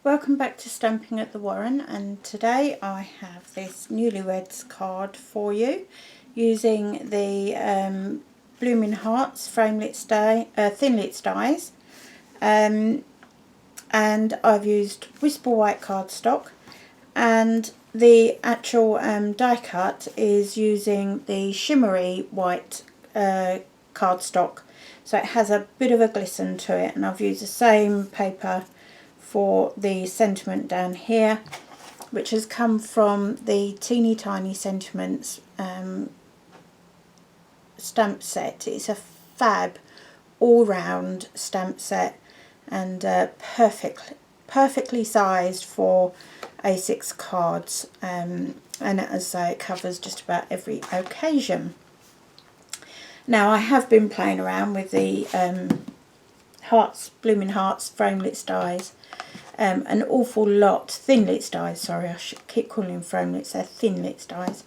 Welcome back to Stamping at the Warren, and today I have this Newlyweds card for you using the Bloomin Hearts framelits thinlits dies, and I've used Whisper White cardstock, and the actual die cut is using the shimmery white cardstock, so it has a bit of a glisten to it, and I've used the same paper for the sentiment down here, which has come from the Teeny Tiny Sentiments stamp set. It's a fab all-round stamp set, and perfectly sized for A6 cards, and as I say, it covers just about every occasion. Now, I have been playing around with the Bloomin Hearts framelits dies an awful lot. Thinlits dies, sorry, I should keep calling them framelits, they're thinlits dies.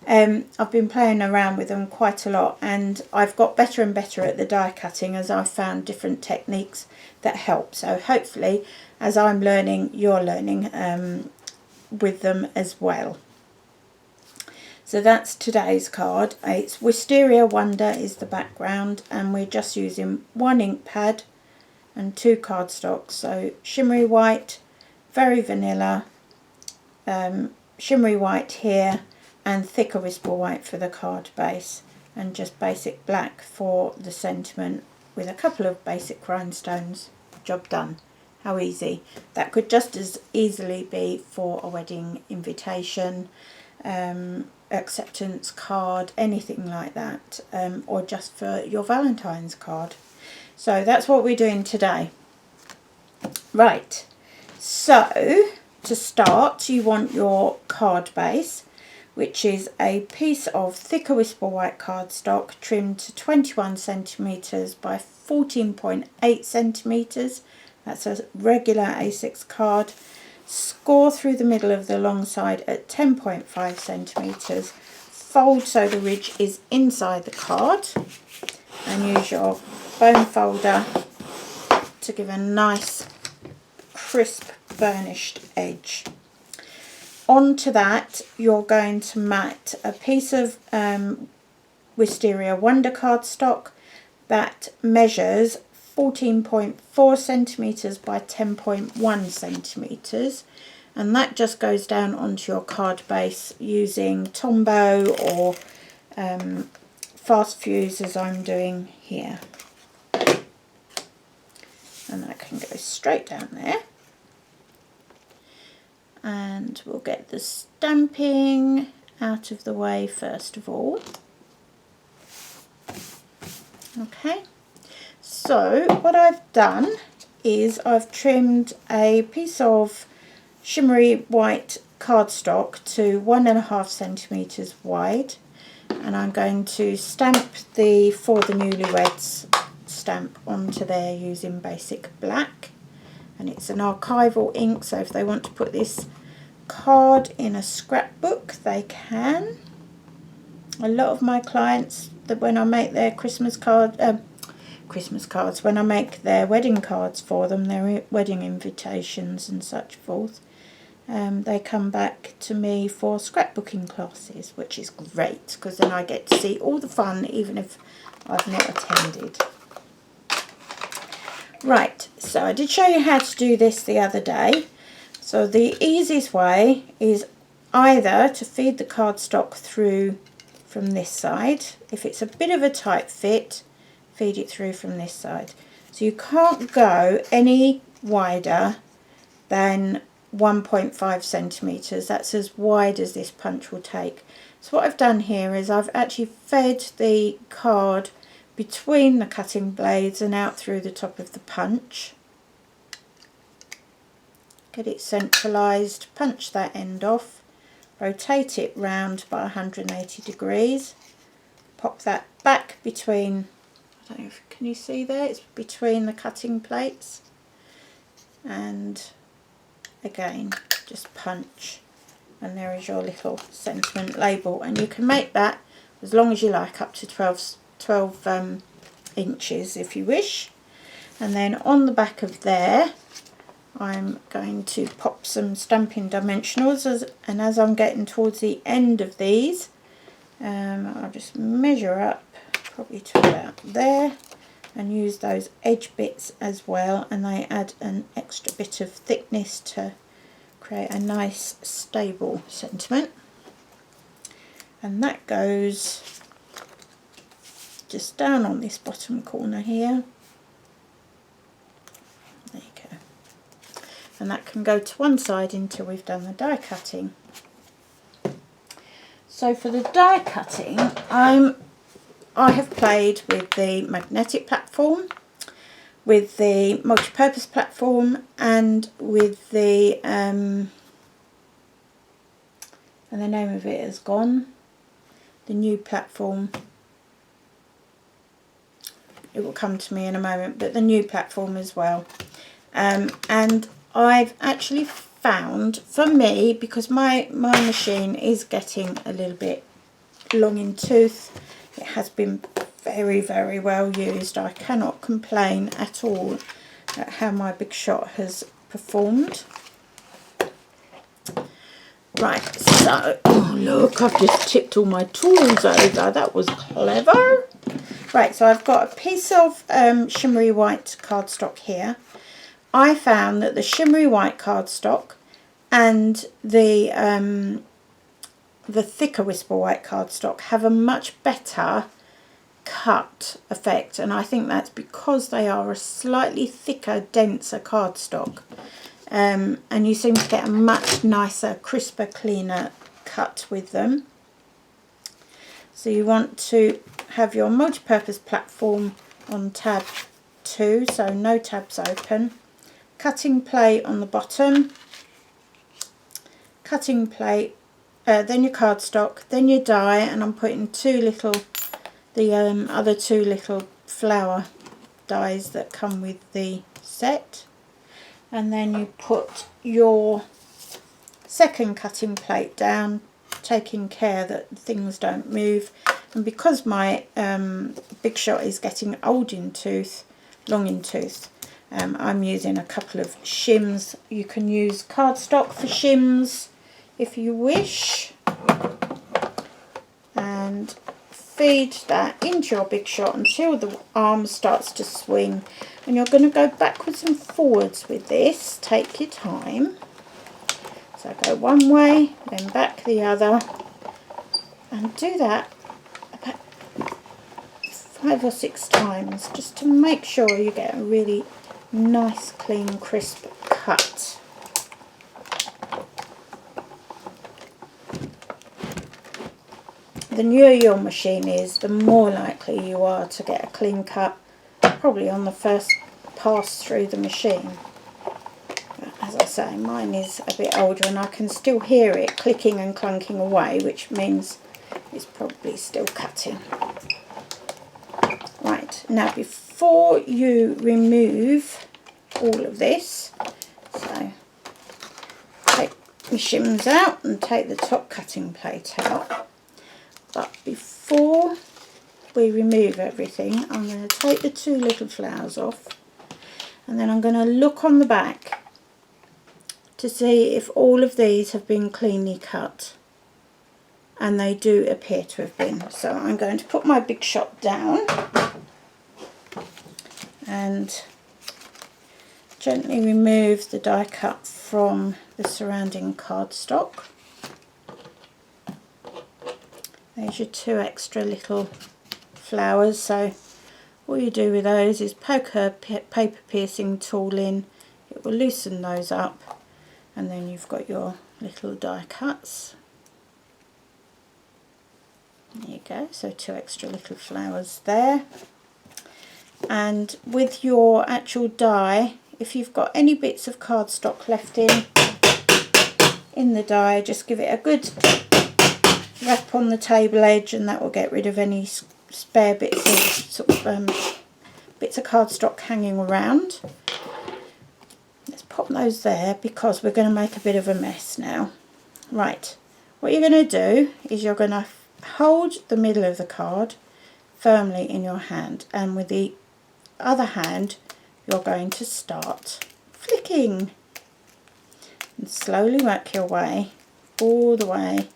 I've been playing around with them quite a lot, and I've got better and better at the die cutting as I've found different techniques that help. So hopefully, as I'm learning, you're learning with them as well. So that's today's card. It's Wisteria Wonder is the background, and we're just using one ink pad and two cardstocks. So shimmery white, very vanilla, shimmery white here, and thicker Whisper White for the card base, and just basic black for the sentiment with a couple of basic rhinestones. Job done. How easy. That could just as easily be for a wedding invitation, acceptance card, anything like that, or just for your Valentine's card. So that's what we're doing today. Right, so to start, you want your card base, which is a piece of thicker Whisper White cardstock trimmed to 21 centimetres by 14.8 centimetres. That's a regular A6 card. Score through the middle of the long side at 10.5 centimetres. Fold so the ridge is inside the card, and use your bone folder to give a nice crisp burnished edge. Onto that, you're going to mat a piece of Wisteria Wonder cardstock that measures 14.4 centimetres by 10.1 centimetres, and that just goes down onto your card base using Tombow or fast fuse, as I'm doing here, and that can go straight down there. And we'll get the stamping out of the way first of all. Okay, so what I've done is I've trimmed a piece of shimmery white cardstock to 1.5 centimetres wide, and I'm going to stamp the For the Newlyweds stamp onto there using basic black, and it's an archival ink, so if they want to put this card in a scrapbook they can. A lot of my clients, that when I make their Christmas cards, when I make their wedding cards for them, their wedding invitations and such forth, they come back to me for scrapbooking classes, which is great because then I get to see all the fun even if I've not attended. Right, so I did show you how to do this the other day. So the easiest way is either to feed the cardstock through from this side. If it's a bit of a tight fit, feed it through from this side. So you can't go any wider than 1.5 centimetres. That's as wide as this punch will take. So what I've done here is I've actually fed the card between the cutting blades and out through the top of the punch. Get it centralised, punch that end off, rotate it round by 180 degrees, pop that back between, I don't know if, can you see there, it's between the cutting plates, and again just punch, and there is your little sentiment label, and you can make that as long as you like, up to 12 inches if you wish. And then on the back of there I'm going to pop some Stampin' dimensionals, and as I'm getting towards the end of these, I'll just measure up probably to about there and use those edge bits as well, and they add an extra bit of thickness to create a nice stable sentiment. And that goes just down on this bottom corner here. There you go. And that can go to one side until we've done the die cutting. So for the die cutting, I have played with the magnetic platform, with the multi-purpose platform, and with the and the name of it has gone, the new platform. It will come to me in a moment, but the new platform as well. And I've actually found, for me, because my machine is getting a little bit long in tooth, it has been very, very well used. I cannot complain at all at how my Big Shot has performed. Right, so, oh look, I've just tipped all my tools over. That was clever. Right, so I've got a piece of shimmery white cardstock here. I found that the shimmery white cardstock and the thicker Whisper White cardstock have a much better cut effect, and I think that's because they are a slightly thicker, denser cardstock, and you seem to get a much nicer, crisper, cleaner cut with them. So you want to have your multi-purpose platform on tab 2, so no tabs open, cutting plate on the bottom, cutting plate, then your cardstock, then your die, and I'm putting the other two little flower dies that come with the set, and then you put your second cutting plate down, taking care that things don't move. And because my Big Shot is getting old in tooth, long in tooth, I'm using a couple of shims. You can use cardstock for shims if you wish, and feed that into your Big Shot until the arm starts to swing. And you're going to go backwards and forwards with this. Take your time. So go one way, then back the other, and do that about 5 or 6 times, just to make sure you get a really nice, clean, crisp cut. The newer your machine is, the more likely you are to get a clean cut, probably on the first pass through the machine. But as I say, mine is a bit older and I can still hear it clicking and clunking away, which means it's probably still cutting. Right, now before you remove all of this, so take your shims out and take the top cutting plate out. But before we remove everything, I'm going to take the 2 little flowers off, and then I'm going to look on the back to see if all of these have been cleanly cut, and they do appear to have been. So I'm going to put my Big Shot down and gently remove the die cut from the surrounding cardstock. There's your 2 extra little flowers, so all you do with those is poke a paper piercing tool in, it will loosen those up, and then you've got your little die cuts. There you go, so 2 extra little flowers there. And with your actual die, if you've got any bits of cardstock left in the die, just give it a good wrap on the table edge, and that will get rid of any spare bits of bits of cardstock hanging around. Let's pop those there because we're going to make a bit of a mess now. Right, what you're going to do is you're going to hold the middle of the card firmly in your hand, and with the other hand you're going to start flicking. and slowly work your way all the way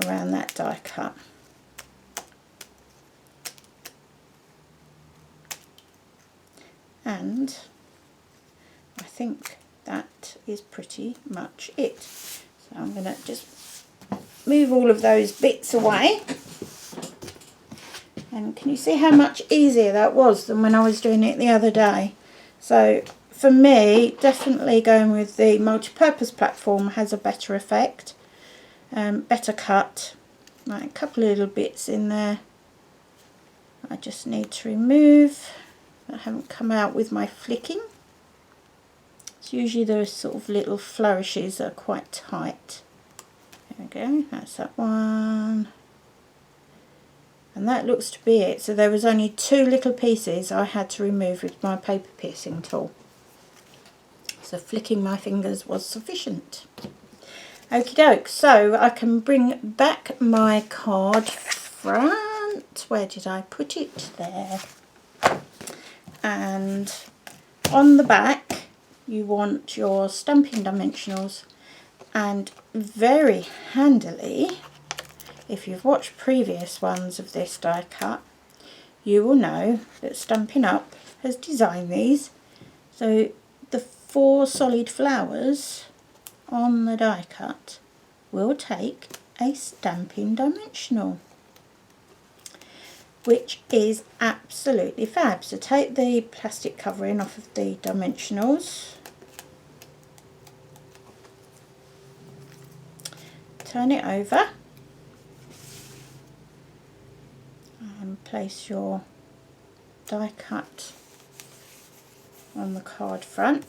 around that die cut. And I think that is pretty much it. So I'm going to just move all of those bits away. And can you see how much easier that was than when I was doing it the other day? So for me, definitely going with the multi-purpose platform has a better effect, better cut. Right, a couple of little bits in there I just need to remove. I haven't come out with my flicking. It's usually those sort of little flourishes that are quite tight. There we go, that's that one. And that looks to be it. So there was only 2 little pieces I had to remove with my paper piercing tool. So flicking my fingers was sufficient. Okie doke, so I can bring back my card front. Where did I put it? There. And on the back you want your Stampin' dimensionals, and very handily, if you've watched previous ones of this die cut, you will know that Stampin' Up has designed these. So the 4 solid flowers on the die cut will take a Stampin' dimensional, which is absolutely fab. So take the plastic covering off of the dimensionals, turn it over, and place your die cut on the card front,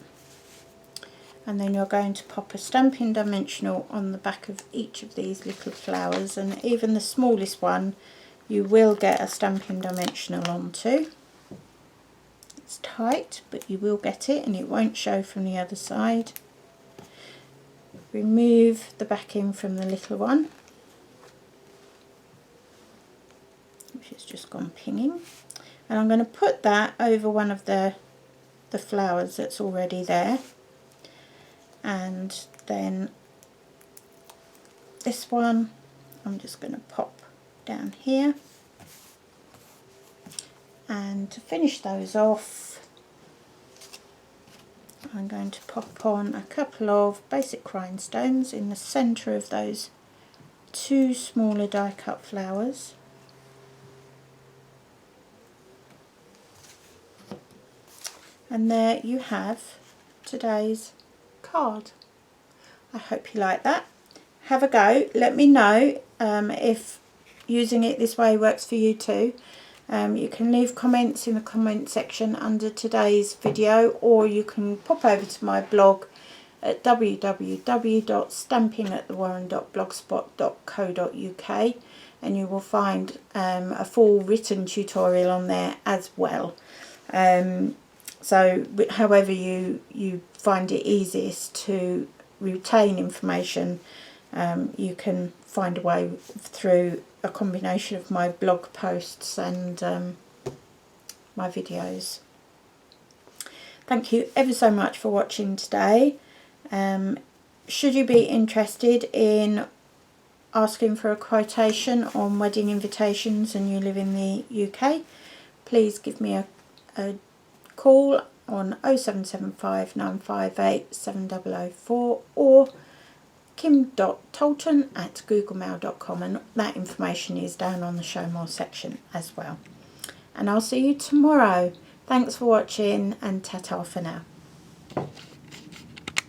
and then you're going to pop a Stampin' dimensional on the back of each of these little flowers, and even the smallest one you will get a Stampin' dimensional onto. It's tight, but you will get it, and it won't show from the other side. Remove the backing from the little one, which has just gone pinging, and I'm going to put that over one of the flowers that's already there, and then this one I'm just going to pop down here. And to finish those off, I'm going to pop on a couple of basic rhinestones in the centre of those 2 smaller die cut flowers. And there you have today's card. I hope you like that. Have a go. Let me know if using it this way works for you too. You can leave comments in the comment section under today's video, or you can pop over to my blog at www.stampingatthewarren.blogspot.co.uk, and you will find a full written tutorial on there as well. So however you find it easiest to retain information, you can find a way through a combination of my blog posts and my videos. Thank you ever so much for watching today. Should you be interested in asking for a quotation on wedding invitations and you live in the UK, please give me a call on 0775 958 7004 or kim.tolton@googlemail.com, and that information is down on the show more section as well. And I'll see you tomorrow. Thanks for watching, and ta-ta for now.